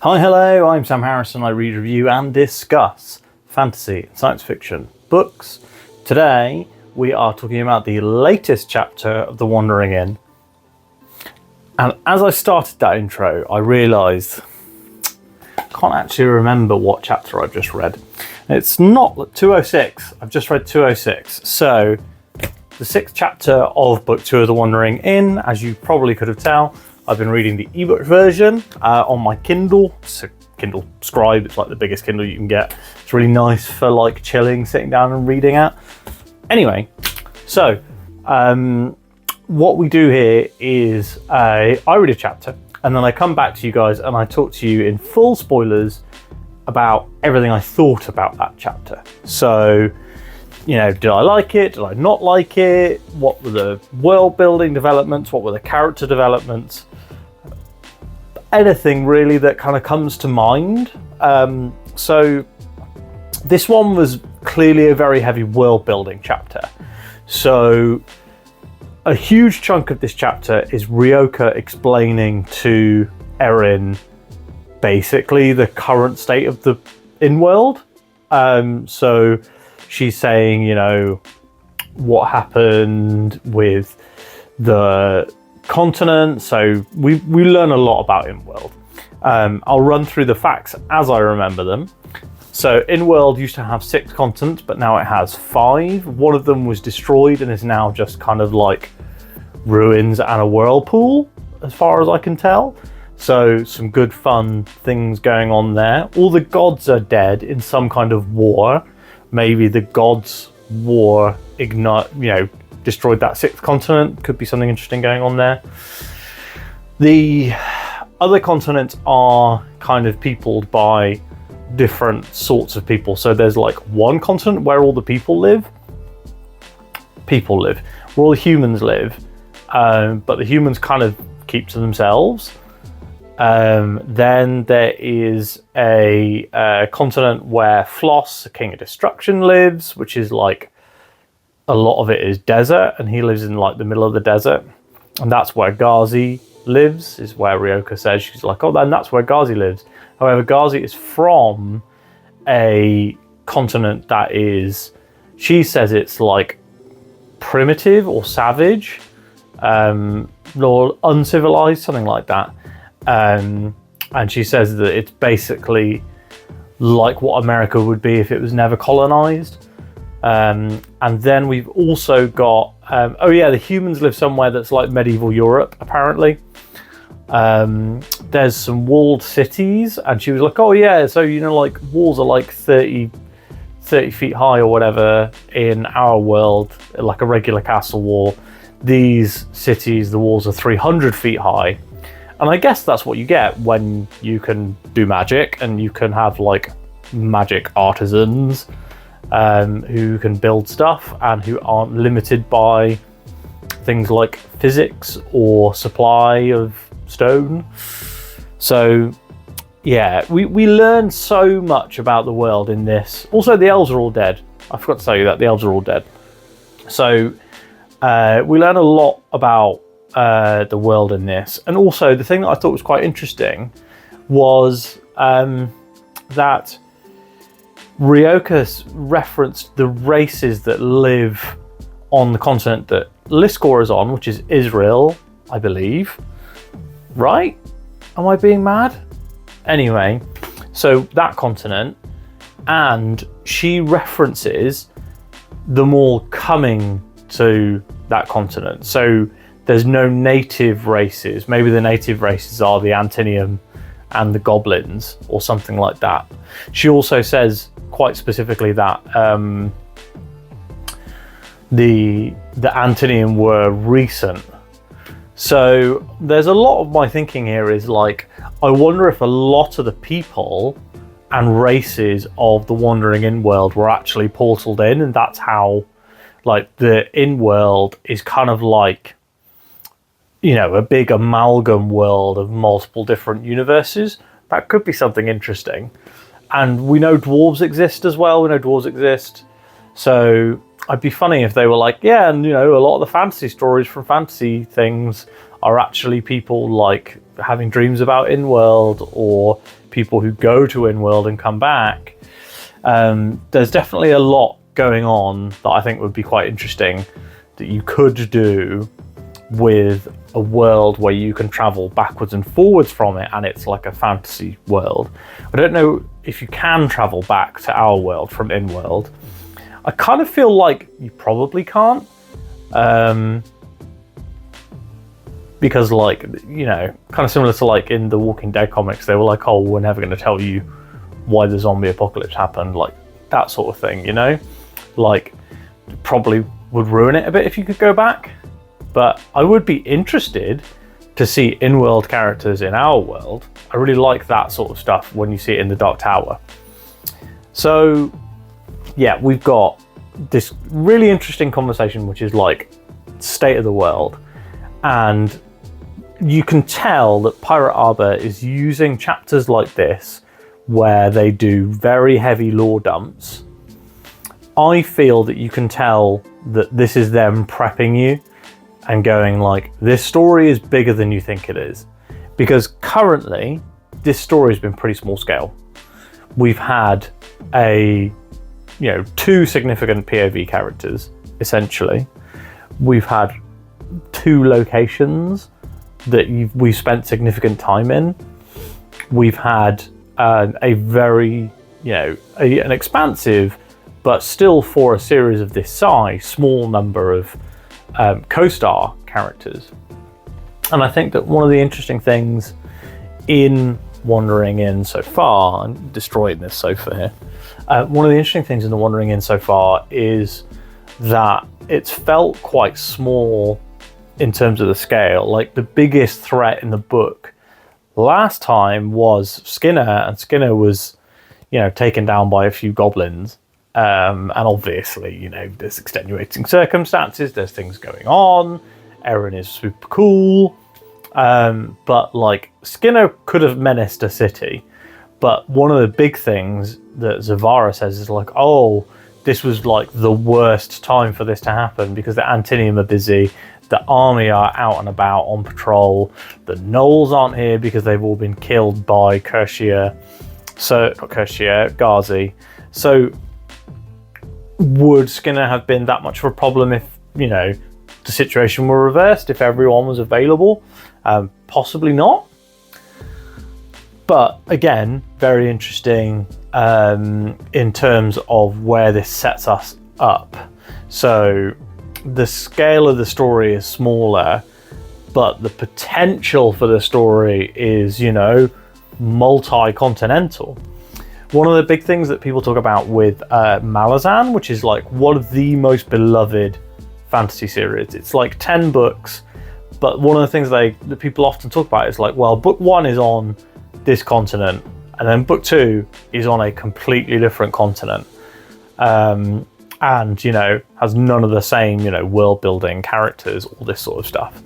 Hi, hello, I'm Sam Harrison. I read, review and discuss fantasy and science fiction books. Today we are talking about the latest chapter of The Wandering Inn. And as I started that intro, I realised I can't actually remember what chapter I've just read. It's not 206, I've just read 206. So the sixth chapter of Book 2 of The Wandering Inn, as you probably could have tell, I've been reading the ebook version on my Kindle. It's a Kindle Scribe. It's like the biggest Kindle you can get. It's really nice for like chilling, sitting down and reading at. Anyway, so what we do here is I read a chapter and then I come back to you guys and I talk to you in full spoilers about everything I thought about that chapter. So, you know, did I like it? Did I not like it? What were the world building developments? What were the character developments? Anything really that kind of comes to mind. So this one was clearly a very heavy world building chapter. So a huge chunk of this chapter is Ryoka explaining to Erin basically the current state of the in-world. So she's saying, you know, what happened with the continent. So we learn a lot about in-world. I'll run through the facts as I remember them. So in-world used to have 6 continents, but now it has 5. One of them was destroyed and is now just kind of like ruins and a whirlpool, as far as I can tell. So some good fun things going on there. All the gods are dead in some kind of war. Maybe the gods' war destroyed that 6th continent. Could be something interesting going on there. The other continents are kind of peopled by different sorts of people. So there's like one continent where all the people live, where all the humans live, but the humans kind of keep to themselves. Then there is a continent where Floss, the King of Destruction, lives, which is like a lot of it is desert, and he lives in like the middle of the desert, and that's where Gazi lives. Is where Ryoka says, she's like, oh, then that's where Gazi lives. However, Gazi is from a continent that is, she says it's like primitive or savage, or uncivilized, something like that. And she says that it's basically like what America would be if it was never colonized. And then we've also got, the humans live somewhere that's like medieval Europe, apparently. There's some walled cities, and she was like, oh yeah, so you know, like walls are like 30 feet high or whatever in our world, like a regular castle wall. These cities, the walls are 300 feet high. And I guess that's what you get when you can do magic and you can have like magic artisans who can build stuff and who aren't limited by things like physics or supply of stone. So yeah, we learn so much about the world in this. Also, the elves are all dead. I forgot to tell you that the elves are all dead. So we learn a lot about the world in this. And also the thing that I thought was quite interesting was that Ryoka referenced the races that live on the continent that Liskor is on, which is Israel, I believe. Right? Am I being mad? Anyway, so that continent, and she references them all coming to that continent. So there's no native races. Maybe the native races are the Antinium and the goblins or something like that. She also says quite specifically that the Antinium were recent. So there's a lot of my thinking here is like, I wonder if a lot of the people and races of the Wandering Inn world were actually portaled in, and that's how like the in world is kind of like, you know, a big amalgam world of multiple different universes. That could be something interesting. And we know dwarves exist as well. We know dwarves exist. So I'd be funny if they were like, yeah, and you know, a lot of the fantasy stories from fantasy things are actually people like having dreams about InWorld, or people who go to InWorld and come back. There's definitely a lot going on that I think would be quite interesting that you could do with a world where you can travel backwards and forwards from it, and it's like a fantasy world. I don't know if you can travel back to our world from InWorld. I kind of feel like you probably can't, because, like, you know, kind of similar to like in the Walking Dead comics, they were like, oh, we're never going to tell you why the zombie apocalypse happened, like that sort of thing, you know? Like, probably would ruin it a bit if you could go back. But I would be interested to see in-world characters in our world. I really like that sort of stuff when you see it in the Dark Tower. So, yeah, we've got this really interesting conversation, which is like state of the world. And you can tell that Pirate Arbor is using chapters like this, where they do very heavy lore dumps. I feel that you can tell that this is them prepping you and going like, this story is bigger than you think it is. Because currently, this story has been pretty small scale. We've had two significant POV characters, essentially. We've had 2 locations that we've spent significant time in. We've had a very, an expansive, but still for a series of this size, small number of co-star characters. And I think that one of the interesting things in Wandering Inn so far, and destroying this sofa here, one of the interesting things in the Wandering Inn so far is that it's felt quite small in terms of the scale. Like, the biggest threat in the book last time was Skinner, and Skinner was, taken down by a few goblins. And obviously, there's extenuating circumstances, there's things going on, Erin is super cool, but like, Skinner could have menaced a city. But one of the big things that Zavara says is like, oh, this was like the worst time for this to happen because the Antinium are busy, the army are out and about on patrol, the Gnolls aren't here because they've all been killed by Ghazi. So would Skinner have been that much of a problem if, the situation were reversed, if everyone was available? Possibly not. But again, very interesting in terms of where this sets us up. So the scale of the story is smaller, but the potential for the story is, multi-continental. One of the big things that people talk about with Malazan, which is like one of the most beloved fantasy series, it's like 10 books, but one of the things that people often talk about is like, well, book 1 is on this continent, and then book 2 is on a completely different continent, and has none of the same world building, characters, all this sort of stuff,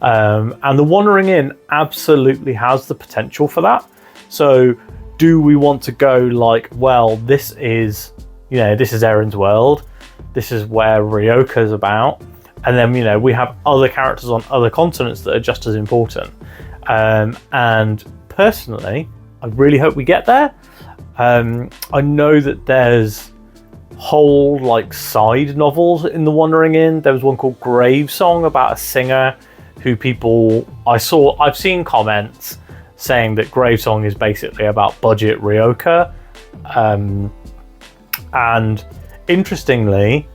and the Wandering Inn absolutely has the potential for that. So do we want to go like, well, this is Erin's world, this is where Ryoka's about, and then we have other characters on other continents that are just as important, and personally, I really hope we get there. I know that there's whole like side novels in the Wandering Inn. There was one called Gravesong about a singer who I've seen comments saying that Gravesong is basically about budget Ryoka. And interestingly,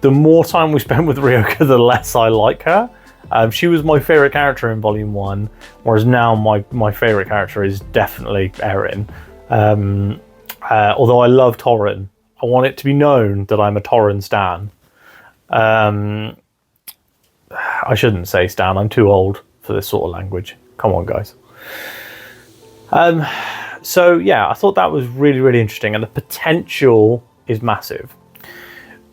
the more time we spend with Ryoka, the less I like her. She was my favourite character in Volume 1, whereas now my favourite character is definitely Erin. Although I love Torrin. I want it to be known that I'm a Torrin stan. I shouldn't say stan, I'm too old for this sort of language. Come on, guys. So yeah, I thought that was really, really interesting, and the potential is massive.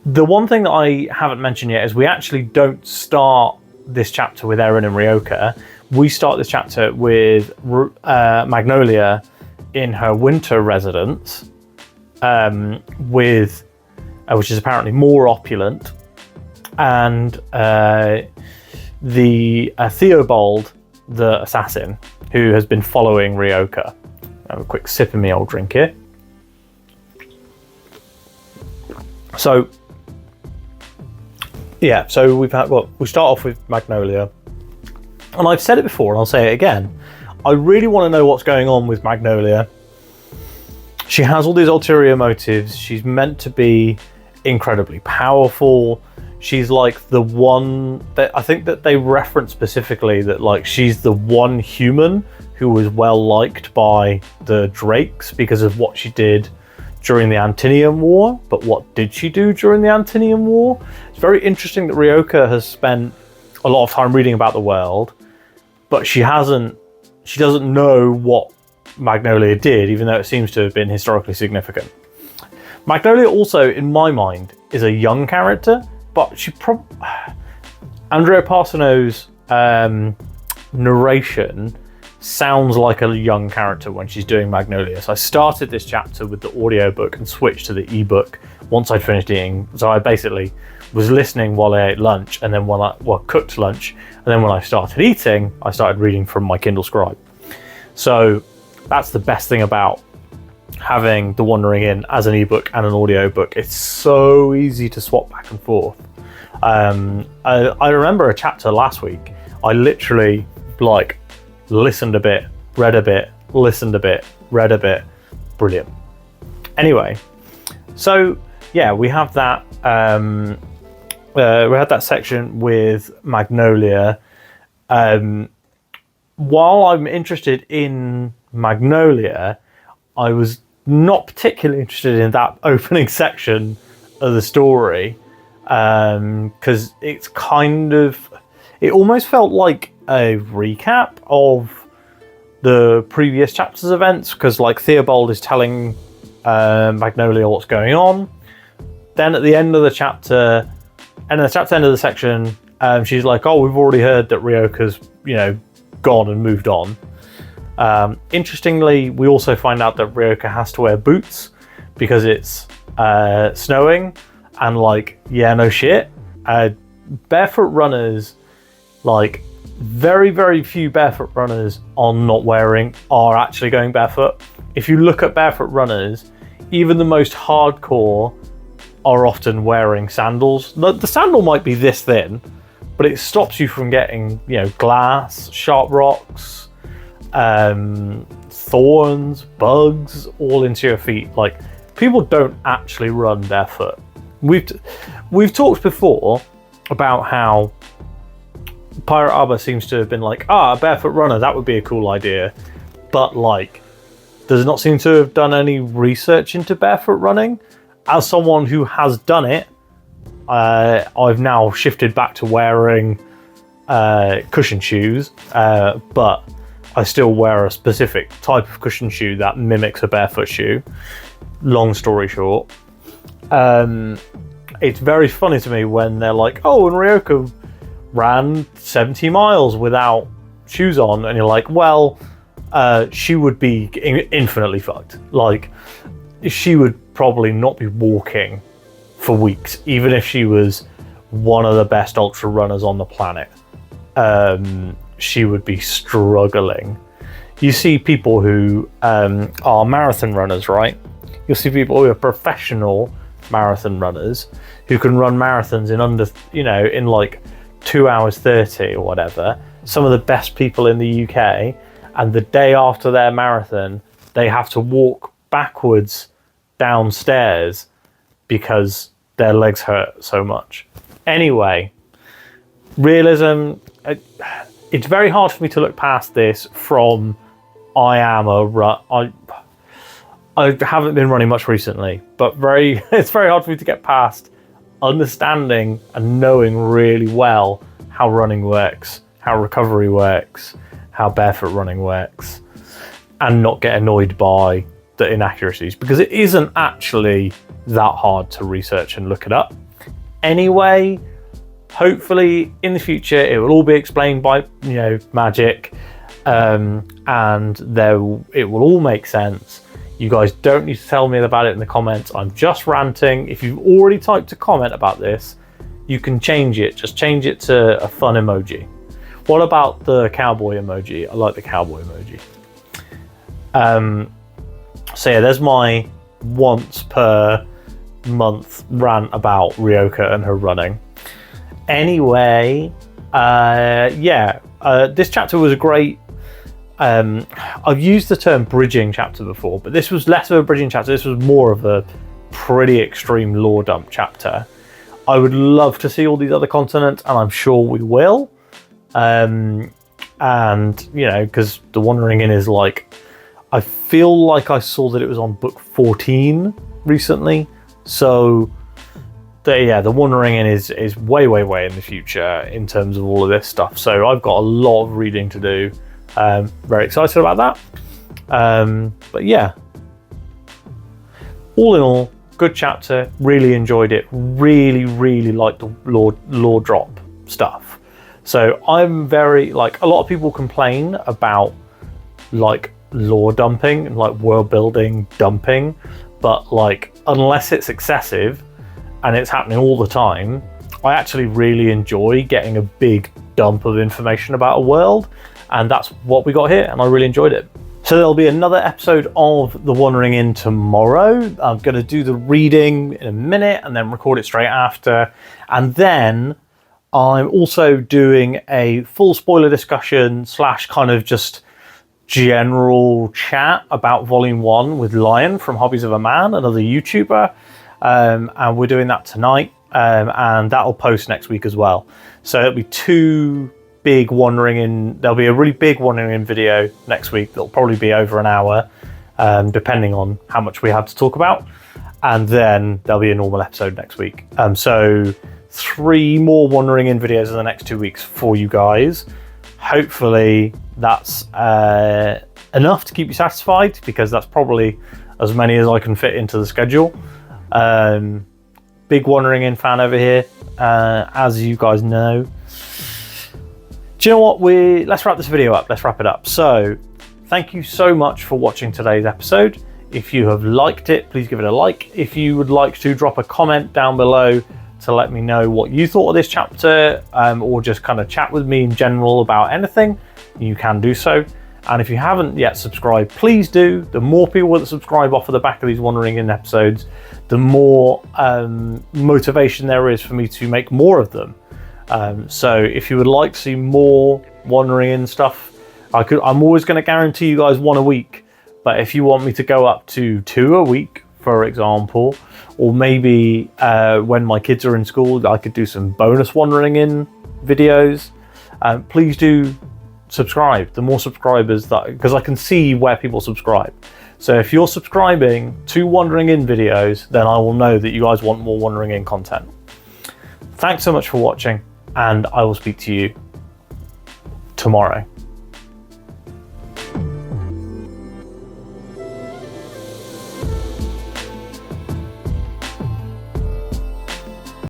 The one thing that I haven't mentioned yet is we actually don't start this chapter with Erin and Ryoka. We start this chapter with Magnolia in her winter residence, which is apparently more opulent, and the Theobald, the assassin, who has been following Ryoka. Have a quick sip of my old drink here. So, yeah, so we start off with Magnolia. And I've said it before and I'll say it again. I really want to know what's going on with Magnolia. She has all these ulterior motives. She's meant to be incredibly powerful. She's like the one that I think that they reference specifically that like she's the one human who was well liked by the Drakes because of what she did during the Antinian War. But what did she do during the Antinian War? It's very interesting that Ryoka has spent a lot of time reading about the world, but she doesn't know what Magnolia did, even though it seems to have been historically significant. Magnolia also, in my mind, is a young character, but she Andrea Parsino's narration sounds like a young character when she's doing Magnolia. So I started this chapter with the audiobook and switched to the ebook once I'd finished eating. So I basically was listening while I ate lunch, and then cooked lunch, and then when I started eating, I started reading from my Kindle Scribe. So that's the best thing about having The Wandering Inn as an ebook and an audiobook. It's so easy to swap back and forth. I remember a chapter last week. I literally listened a bit, read a bit, listened a bit, read a bit. Brilliant. Anyway, so yeah, we have that. We had that section with Magnolia. While I'm interested in Magnolia, I was not particularly interested in that opening section of the story, because it almost felt like a recap of the previous chapter's events, because like Theobald is telling Magnolia what's going on. Then at the end of the chapter, and at the end of the section, she's like, "Oh, we've already heard that Ryoka's, gone and moved on." Interestingly, we also find out that Ryoka has to wear boots because it's snowing, and no shit. Barefoot runners, very, very few barefoot runners are actually going barefoot. If you look at barefoot runners, even the most hardcore are often wearing sandals. The sandal might be this thin, but it stops you from getting, glass, sharp rocks, thorns, bugs, all into your feet. People don't actually run barefoot. We've talked before about how Pirate Arbor seems to have been a barefoot runner, that would be a cool idea. But does not seem to have done any research into barefoot running. As someone who has done it, I've now shifted back to wearing cushion shoes, but I still wear a specific type of cushion shoe that mimics a barefoot shoe. Long story short, it's very funny to me when they're like, "Oh, and Ryoka ran 70 miles without shoes on," and you're like, "Well, she would be infinitely fucked. She would probably not be walking for weeks, even if she was one of the best ultra runners on the planet. She would be struggling." You see people who are marathon runners, right? You'll see people who are professional marathon runners who can run marathons in under, in 2 hours 30 or whatever. Some of the best people in the UK, and the day after their marathon, they have to walk backwards downstairs because their legs hurt so much. Anyway, realism, it's very hard for me to look past this from I haven't been running much recently, but it's very hard for me to get past understanding and knowing really well how running works, how recovery works, how barefoot running works, and not get annoyed by the inaccuracies, because it isn't actually that hard to research and look it up. Anyway, hopefully in the future it will all be explained by magic, and it will all make sense. You guys don't need to tell me about it in the comments. I'm just ranting. If you've already typed a comment about this, you can change it. Just change it to a fun emoji. What about the cowboy emoji? I like the cowboy emoji. So yeah, there's my once per month rant about Ryoka and her running. Anyway, this chapter was a great. I've used the term bridging chapter before, but this was less of a bridging chapter. This was more of a pretty extreme lore dump chapter. I would love to see all these other continents, and I'm sure we will. And you know, because the Wandering Inn is like, I feel like I saw that it was on book 14 recently. So the Wandering Inn is way in the future in terms of all of this stuff. So I've got a lot of reading to do. Very excited about that. But yeah, all in all, good chapter. Really enjoyed it. Really liked the lore drop stuff. So I'm very, like, a lot of people complain about like lore dumping and like world building dumping, but like unless it's excessive and it's happening all the time, I actually really enjoy getting a big dump of information about a world, and that's what we got here, and I really enjoyed it. So there'll be another episode of The Wandering Inn tomorrow. I'm going to do the reading in a minute and then record it straight after, and then I'm also doing a full spoiler discussion / kind of just general chat about Volume 1 with Lion from Hobbies of a Man, another YouTuber, and we're doing that tonight, and that'll post next week as well. So it'll be two big Wandering Inn. There'll be a really big Wandering Inn video next week that'll probably be over an hour, depending on how much we have to talk about, and then there'll be a normal episode next week. So 3 more Wandering Inn videos in the next 2 weeks for you guys. Hopefully that's enough to keep you satisfied, because that's probably as many as I can fit into the schedule. Big Wandering Inn fan over here, as you guys know. Do you know what? Let's wrap this video up. Let's wrap it up. So thank you so much for watching today's episode. If you have liked it, please give it a like. If you would like to drop a comment down below to let me know what you thought of this chapter, or just kind of chat with me in general about anything, you can do so. And if you haven't yet subscribed, please do. The more people that subscribe off of the back of these Wandering Inn episodes, the more motivation there is for me to make more of them. So if you would like to see more Wandering Inn stuff, I'm always going to guarantee you guys 1 a week. But if you want me to go up to 2 a week, for example, or maybe when my kids are in school, I could do some bonus Wandering Inn videos, please do subscribe. The more subscribers, because I can see where people subscribe. So if you're subscribing to Wandering Inn videos, then I will know that you guys want more Wandering Inn content. Thanks so much for watching, and I will speak to you tomorrow.